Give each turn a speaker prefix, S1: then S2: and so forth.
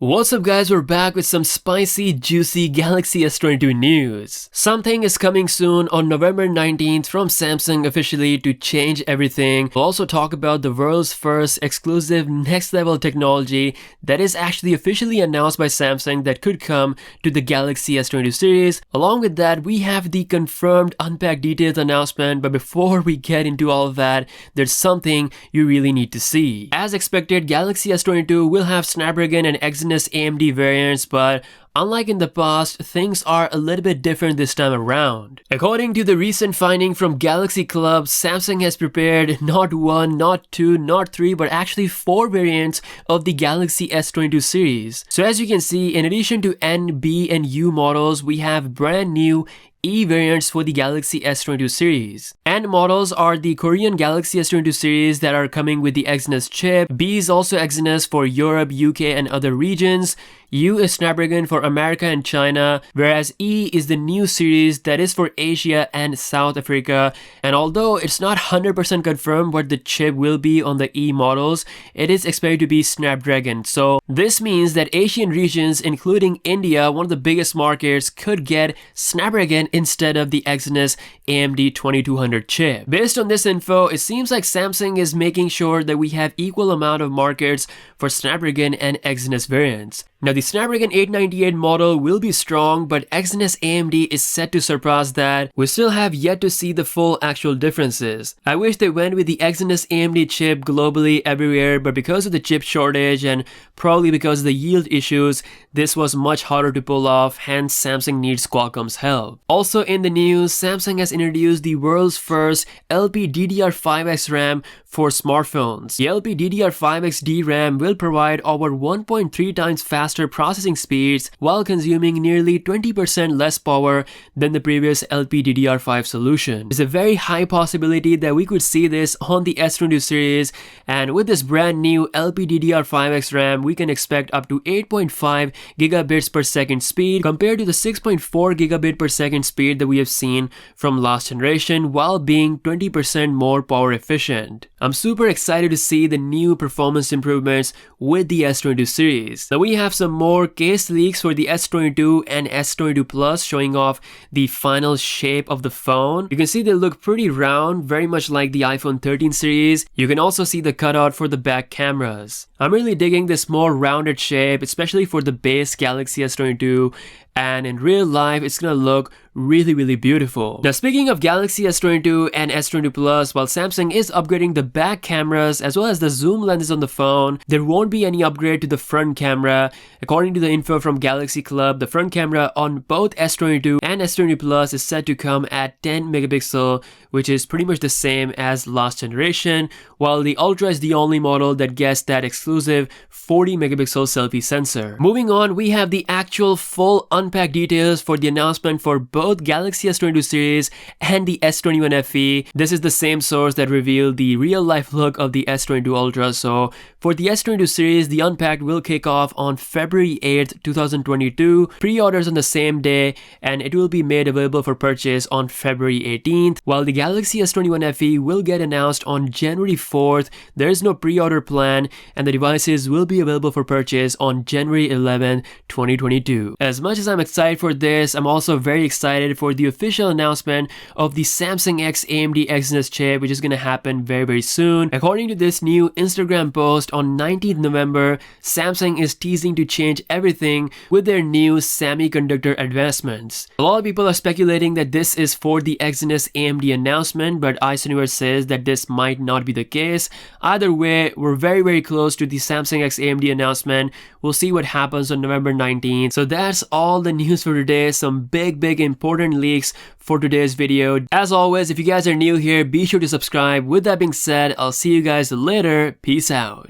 S1: What's up guys, we're back with some spicy, juicy Galaxy S22 news. Something is coming soon on November 19th from Samsung officially to change everything. We'll also talk about the world's first exclusive next level technology that is actually officially announced by Samsung that could come to the Galaxy S22 series. Along with that, we have the confirmed unpacked details announcement, but before we get into all of that, there's something you really need to see. As expected, Galaxy S22 will have Snapdragon and Exynos AMD variants, but unlike in the past, things are a little bit different this time around. According to the recent finding from Galaxy Club, Samsung has prepared not one, not two, not three, but actually 4 variants of the Galaxy S22 series. So as you can see, in addition to N, B, and U models, we have brand new E variants for the Galaxy S22 series. N models are the Korean Galaxy S22 series that are coming with the Exynos chip. B is also Exynos for Europe, UK, and other regions. U is Snapdragon for America and China, whereas E is the new series that is for Asia and South Africa. And although it's not 100% confirmed what the chip will be on the E models, it is expected to be Snapdragon. So this means that Asian regions, including India, one of the biggest markets, could get Snapdragon instead of the Exynos AMD 2200 chip. Based on this info, it seems like Samsung is making sure that we have equal amount of markets for Snapdragon and Exynos variants. Now the Snapdragon 898 model will be strong, but Exynos AMD is set to surpass that. We still have yet to see the full actual differences. I wish they went with the Exynos AMD chip globally everywhere, but because of the chip shortage and probably because of the yield issues, this was much harder to pull off, hence Samsung needs Qualcomm's help. Also in the news, Samsung has introduced the world's first LPDDR5X RAM for smartphones. The LPDDR5X DRAM will provide over 1.3 times faster processing speeds while consuming nearly 20% less power than the previous LPDDR5 solution. There's a very high possibility that we could see this on the S22 series, and with this brand new LPDDR5X RAM, we can expect up to 8.5 gigabits per second speed compared to the 6.4 gigabit per second speed that we have seen from last generation, while being 20% more power efficient. I'm super excited to see the new performance improvements with the S22 series. Now we have some more case leaks for the S22 and S22 Plus showing off the final shape of the phone. You can see they look pretty round, very much like the iPhone 13 series. You can also see the cutout for the back cameras. I'm really digging this more rounded shape, especially for the base Galaxy S22, and in real life it's gonna look really beautiful. Now speaking of Galaxy S22 and S22 Plus, while Samsung is upgrading the back cameras as well as the zoom lenses on the phone, there won't be any upgrade to the front camera. According to the info from Galaxy Club, the front camera on both S22 and S22 Plus is set to come at 10 megapixel, which is pretty much the same as last generation, while the Ultra is the only model that gets that exclusive 40 megapixel selfie sensor. Moving on, we have the actual full unpacked details for the announcement for both Galaxy S22 series and the S21 FE. This is the same source that revealed the real life look of the S22 Ultra. So for the S22 series, the unpacked will kick off on February 8th, 2022. Pre-orders on the same day, and it will be made available for purchase on February 18th, while the Galaxy S21 FE will get announced on January 4th. There is no pre-order plan, and the devices will be available for purchase on January 11th, 2022. As much as I'm excited for this, I'm also very excited for the official announcement of the Samsung X AMD Exynos chip, which is going to happen very soon. According to this new Instagram post on 19th November, Samsung is teasing to change everything with their new semiconductor advancements. A lot of people are speculating that this is for the Exynos AMD announcement, but Exynos says that this might not be the case. Either way, we're very close to the Samsung X AMD announcement. We'll see what happens on November 19th. So that's all the news for today. Some big important leaks for today's video. As always, if you guys are new here, be sure to subscribe. With that being said, I'll see you guys later. Peace out.